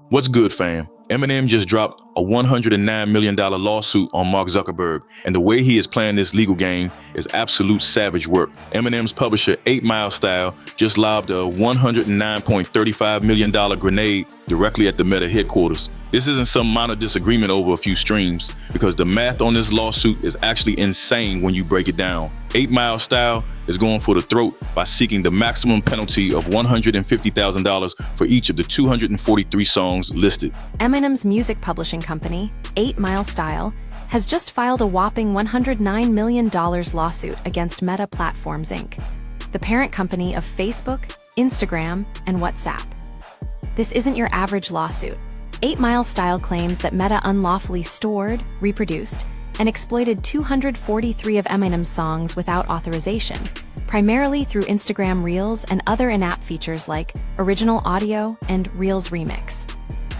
What's good, fam? Eminem just dropped a $109 million lawsuit on Mark Zuckerberg, and the way he is playing this legal game is absolute savage work. Eminem's publisher 8 Mile Style just lobbed a $109.35 million grenade directly at the Meta headquarters. This isn't some minor disagreement over a few streams, because the math on this lawsuit is actually insane when you break it down. 8 Mile Style is going for the throat by seeking the maximum penalty of $150,000 for each of the 243 songs listed. Eminem's music publishing company, 8 Mile Style, has just filed a whopping $109 million lawsuit against Meta Platforms Inc., the parent company of Facebook, Instagram, and WhatsApp. This isn't your average lawsuit. 8 Mile Style claims that Meta unlawfully stored, reproduced, and exploited 243 of Eminem's songs without authorization, primarily through Instagram Reels and other in-app features like Original Audio and Reels Remix.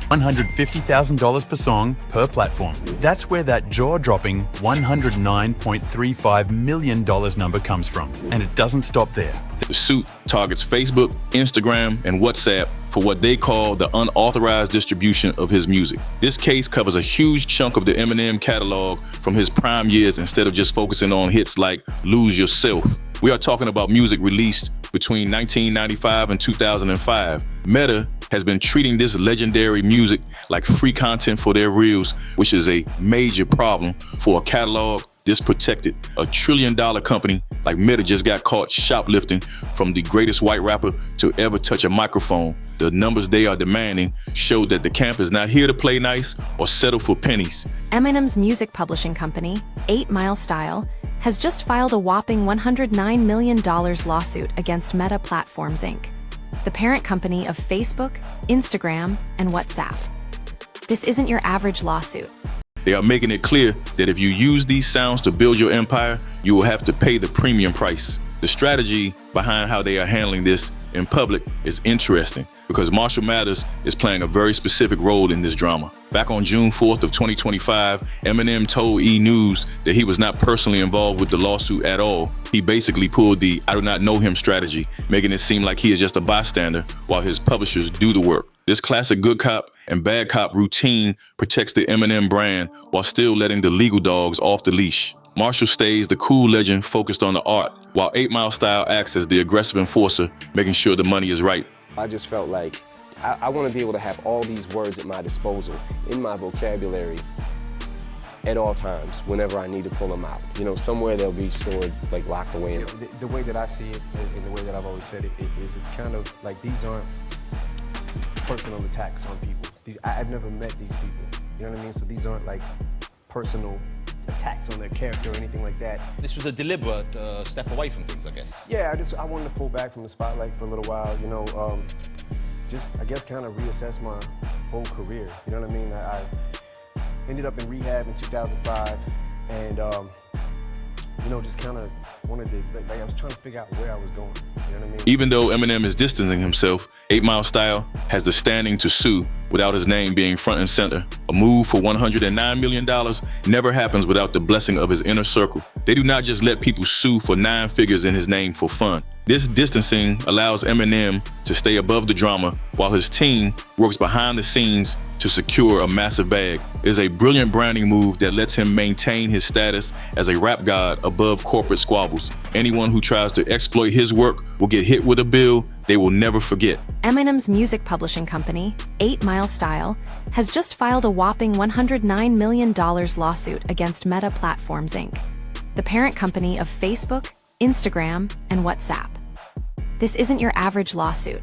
$150,000 per song per platform. That's where that jaw-dropping $109.35 million number comes from. And it doesn't stop there. The suit targets Facebook, Instagram, and WhatsApp for what they call the unauthorized distribution of his music. This case covers a huge chunk of the Eminem catalog from his prime years instead of just focusing on hits like Lose Yourself. We are talking about music released between 1995 and 2005. Meta has been treating this legendary music like free content for their reels, which is a major problem for a catalog this protected. A $1 trillion company like Meta just got caught shoplifting from the greatest white rapper to ever touch a microphone. The numbers they are demanding show that the camp is not here to play nice or settle for pennies. Eminem's music publishing company, 8 Mile Style, has just filed a whopping $109 million lawsuit against Meta Platforms Inc., the parent company of Facebook, Instagram, and WhatsApp. This isn't your average lawsuit. They are making it clear that if you use these sounds to build your empire, you will have to pay the premium price. The strategy behind how they are handling this in public is interesting because Marshall Mathers is playing a very specific role in this drama. Back on June 4th of 2025, Eminem told E! News that he was not personally involved with the lawsuit at all. He basically pulled the "I do not know him" strategy, making it seem like he is just a bystander while his publishers do the work. This classic good cop and bad cop routine protects the Eminem brand while still letting the legal dogs off the leash. Marshall stays the cool legend focused on the art, while 8 Mile Style acts as the aggressive enforcer, making sure the money is right. I just felt like I want to be able to have all these words at my disposal, in my vocabulary, at all times, whenever I need to pull them out. You know, somewhere they'll be stored, like locked away. You know, the way that I see it, and the way that I've always said it, is it's kind of like these aren't personal attacks on people. I've never met these people, you know what I mean? So these aren't like personal attacks on their character or anything like that. This was a deliberate step away from things, I guess. Yeah, I wanted to pull back from the spotlight for a little while, you know, just, I guess, kind of reassess my whole career, you know what I mean? I ended up in rehab in 2005, and, you know, just kind of wanted to, like I was trying to figure out where I was going, you know what I mean? Even though Eminem is distancing himself, 8 Mile Style has the standing to sue without his name being front and center. A move for $109 million never happens without the blessing of his inner circle. They do not just let people sue for 9 figures in his name for fun. This distancing allows Eminem to stay above the drama while his team works behind the scenes to secure a massive bag. It is a brilliant branding move that lets him maintain his status as a rap god above corporate squabbles. Anyone who tries to exploit his work will get hit with a bill they will never forget. Eminem's music publishing company, 8 Mile Style, has just filed a whopping $109 million lawsuit against Meta Platforms Inc., the parent company of Facebook, Instagram, and WhatsApp. This isn't your average lawsuit.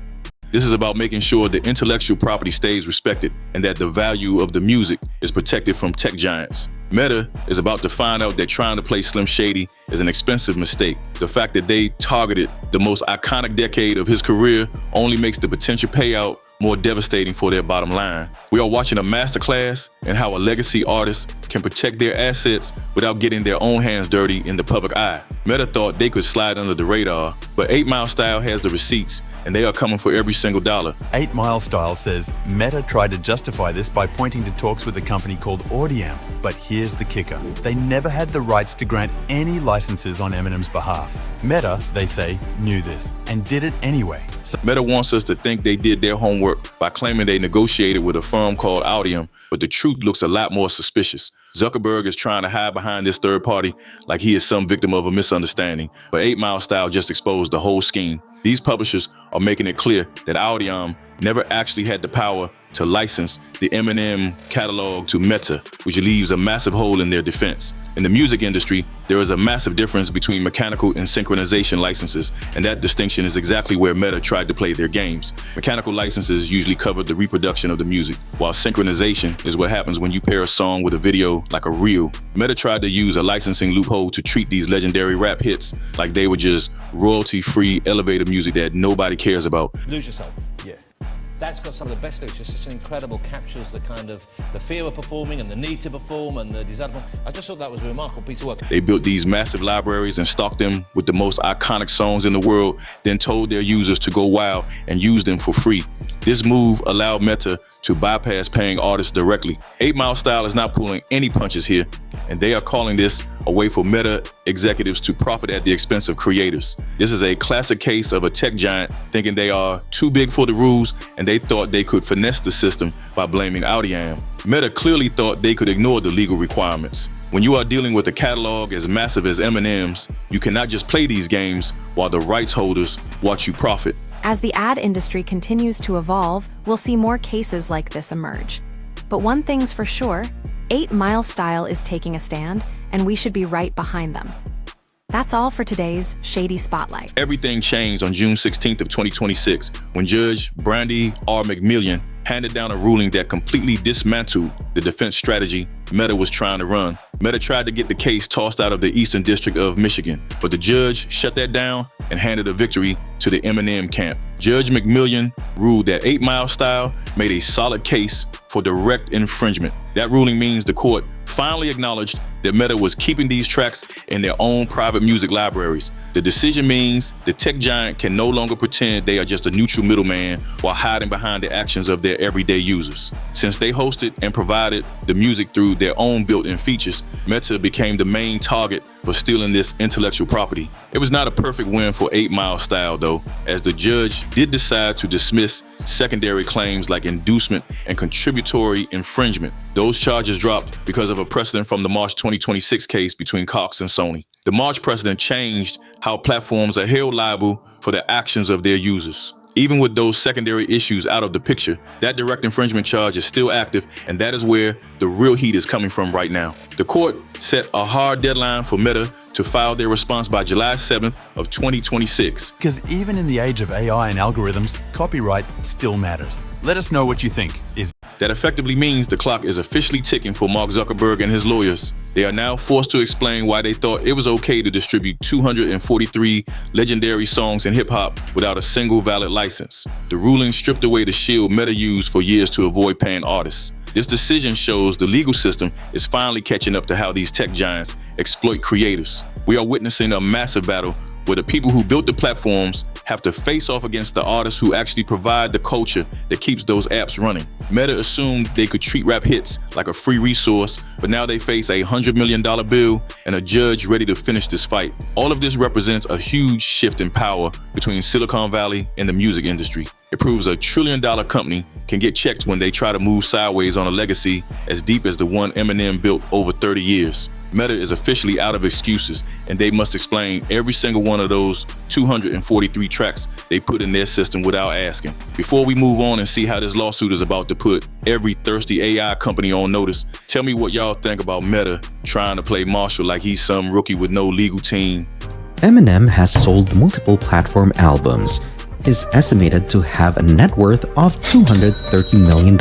This is about making sure the intellectual property stays respected and that the value of the music is protected from tech giants. Meta is about to find out that trying to play Slim Shady is an expensive mistake. The fact that they targeted the most iconic decade of his career only makes the potential payout more devastating for their bottom line. We are watching a masterclass in how a legacy artist can protect their assets without getting their own hands dirty in the public eye. Meta thought they could slide under the radar, but 8 Mile Style has the receipts, and they are coming for every single dollar. 8 Mile Style says Meta tried to justify this by pointing to talks with a company called Audiam, but here's the kicker. They never had the rights to grant any licenses on Eminem's behalf. Meta, they say, knew this and did it anyway. So Meta wants us to think they did their homework by claiming they negotiated with a firm called Audium, but the truth looks a lot more suspicious. Zuckerberg is trying to hide behind this third party like he is some victim of a misunderstanding, but 8 Mile Style just exposed the whole scheme. These publishers are making it clear that Audium never actually had the power to license the Eminem catalog to Meta, which leaves a massive hole in their defense. In the music industry, there is a massive difference between mechanical and synchronization licenses, and that distinction is exactly where Meta tried to play their games. Mechanical licenses usually cover the reproduction of the music, while synchronization is what happens when you pair a song with a video like a reel. Meta tried to use a licensing loophole to treat these legendary rap hits like they were just royalty-free elevator music that nobody cares about. Lose Yourself. Yeah. That's got some of the best lyrics. It's just incredible, captures the kind of the fear of performing and the need to perform and the desire to perform. I just thought that was a remarkable piece of work. They built these massive libraries and stocked them with the most iconic songs in the world, then told their users to go wild and use them for free. This move allowed Meta to bypass paying artists directly. 8 Mile Style is not pulling any punches here, and they are calling this a way for Meta executives to profit at the expense of creators. This is a classic case of a tech giant thinking they are too big for the rules, and they thought they could finesse the system by blaming Audium. Meta clearly thought they could ignore the legal requirements. When you are dealing with a catalog as massive as Eminem's, you cannot just play these games while the rights holders watch you profit. As the ad industry continues to evolve, we'll see more cases like this emerge. But one thing's for sure, 8 Mile Style is taking a stand, and we should be right behind them. That's all for today's Shady Spotlight. Everything changed on June 16th of 2026 when Judge Brandy R. McMillian handed down a ruling that completely dismantled the defense strategy Meta was trying to run. Meta tried to get the case tossed out of the Eastern District of Michigan, but the judge shut that down and handed a victory to the Eminem camp. Judge McMillian ruled that 8 Mile Style made a solid case for direct infringement. That ruling means the court finally acknowledged that Meta was keeping these tracks in their own private music libraries. The decision means the tech giant can no longer pretend they are just a neutral middleman while hiding behind the actions of their everyday users. Since they hosted and provided the music through their own built-in features, Meta became the main target for stealing this intellectual property. It was not a perfect win for 8 Mile Style though, as the judge did decide to dismiss secondary claims like inducement and contributory infringement. Those charges dropped because of a precedent from the March 2026 case between Cox and Sony. The March precedent changed how platforms are held liable for the actions of their users. Even with those secondary issues out of the picture, that direct infringement charge is still active, and that is where the real heat is coming from right now. The court set a hard deadline for Meta to file their response by July 7th of 2026. because even in the age of AI and algorithms, copyright still matters. Let us know what you think. That effectively means the clock is officially ticking for Mark Zuckerberg and his lawyers. They are now forced to explain why they thought it was okay to distribute 243 legendary songs in hip-hop without a single valid license. The ruling stripped away the shield Meta used for years to avoid paying artists. This decision shows the legal system is finally catching up to how these tech giants exploit creators. We are witnessing a massive battle where the people who built the platforms have to face off against the artists who actually provide the culture that keeps those apps running. Meta assumed they could treat rap hits like a free resource, but now they face a $100 million bill and a judge ready to finish this fight. All of this represents a huge shift in power between Silicon Valley and the music industry. It proves a $1 trillion company can get checked when they try to move sideways on a legacy as deep as the one Eminem built over 30 years. Meta is officially out of excuses, and they must explain every single one of those 243 tracks they put in their system without asking. Before we move on and see how this lawsuit is about to put every thirsty AI company on notice, tell me what y'all think about Meta trying to play Marshall like he's some rookie with no legal team. Eminem has sold multiple platform albums. Is estimated to have a net worth of $230 million.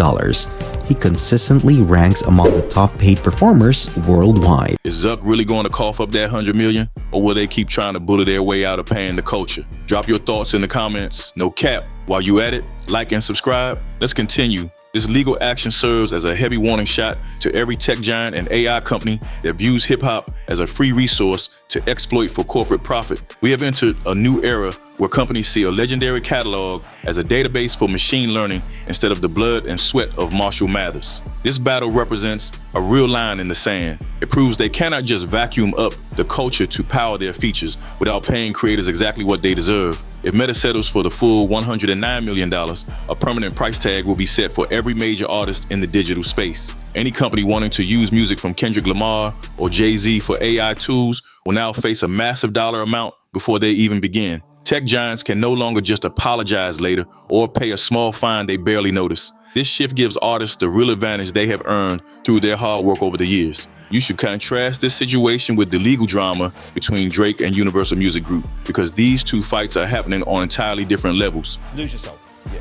He consistently ranks among the top paid performers worldwide. Is Zuck really going to cough up that $100 million, or will they keep trying to bully their way out of paying the culture? Drop your thoughts in the comments. No cap. While you at it, like and subscribe. Let's continue. This legal action serves as a heavy warning shot to every tech giant and AI company that views hip-hop as a free resource to exploit for corporate profit. We have entered a new era where companies see a legendary catalog as a database for machine learning instead of the blood and sweat of Marshall Mathers. This battle represents a real line in the sand. It proves they cannot just vacuum up the culture to power their features without paying creators exactly what they deserve. If Meta settles for the full $109 million, a permanent price tag will be set for every major artist in the digital space. Any company wanting to use music from Kendrick Lamar or Jay-Z for AI tools will now face a massive dollar amount before they even begin. Tech giants can no longer just apologize later or pay a small fine they barely notice. This shift gives artists the real advantage they have earned through their hard work over the years. You should contrast this situation with the legal drama between Drake and Universal Music Group, because these two fights are happening on entirely different levels. Lose Yourself. Yeah.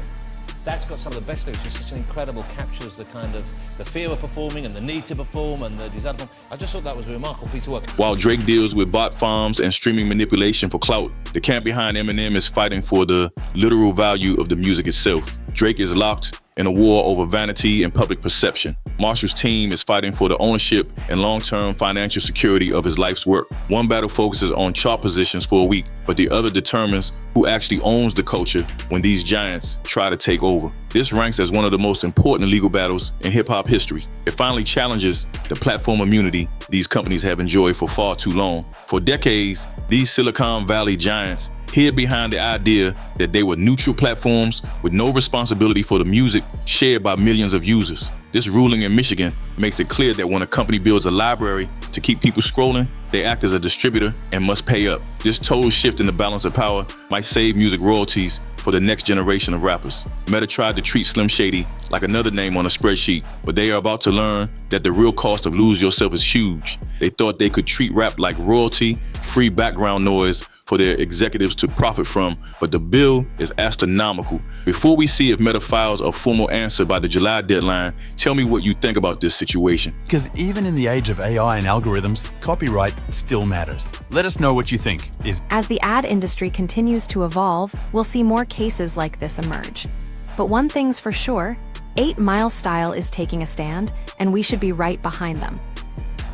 That's got some of the best things. It's such an incredible, captures the kind of the fear of performing and the need to perform and the desire to perform. I just thought that was a remarkable piece of work. While Drake deals with bot farms and streaming manipulation for clout, the camp behind Eminem is fighting for the literal value of the music itself. Drake is locked in a war over vanity and public perception. Marshall's team is fighting for the ownership and long-term financial security of his life's work. One battle focuses on chart positions for a week, but the other determines who actually owns the culture when these giants try to take over. This ranks as one of the most important legal battles in hip-hop history. It finally challenges the platform immunity these companies have enjoyed for far too long. For decades, these Silicon Valley giants hid behind the idea that they were neutral platforms with no responsibility for the music shared by millions of users. This ruling in Michigan makes it clear that when a company builds a library to keep people scrolling, they act as a distributor and must pay up. This total shift in the balance of power might save music royalties for the next generation of rappers. Meta tried to treat Slim Shady like another name on a spreadsheet, but they are about to learn that the real cost of Lose Yourself is huge. They thought they could treat rap like royalty-free background noise for their executives to profit from, but the bill is astronomical. Before we see if Meta files a formal answer by the July deadline, tell me what you think about this situation. Because even in the age of AI and algorithms, copyright still matters. Let us know what you think. As the ad industry continues to evolve, we'll see more cases like this emerge. But one thing's for sure, 8 Mile Style is taking a stand, and we should be right behind them.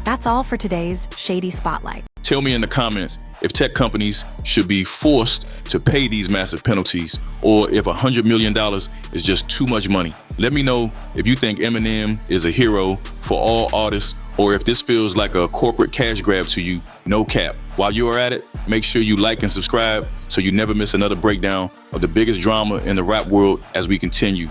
That's all for today's Shady Spotlight. Tell me in the comments if tech companies should be forced to pay these massive penalties, or if $100 million is just too much money. Let me know if you think Eminem is a hero for all artists, or if this feels like a corporate cash grab to you, no cap. While you are at it, make sure you like and subscribe so you never miss another breakdown of the biggest drama in the rap world as we continue.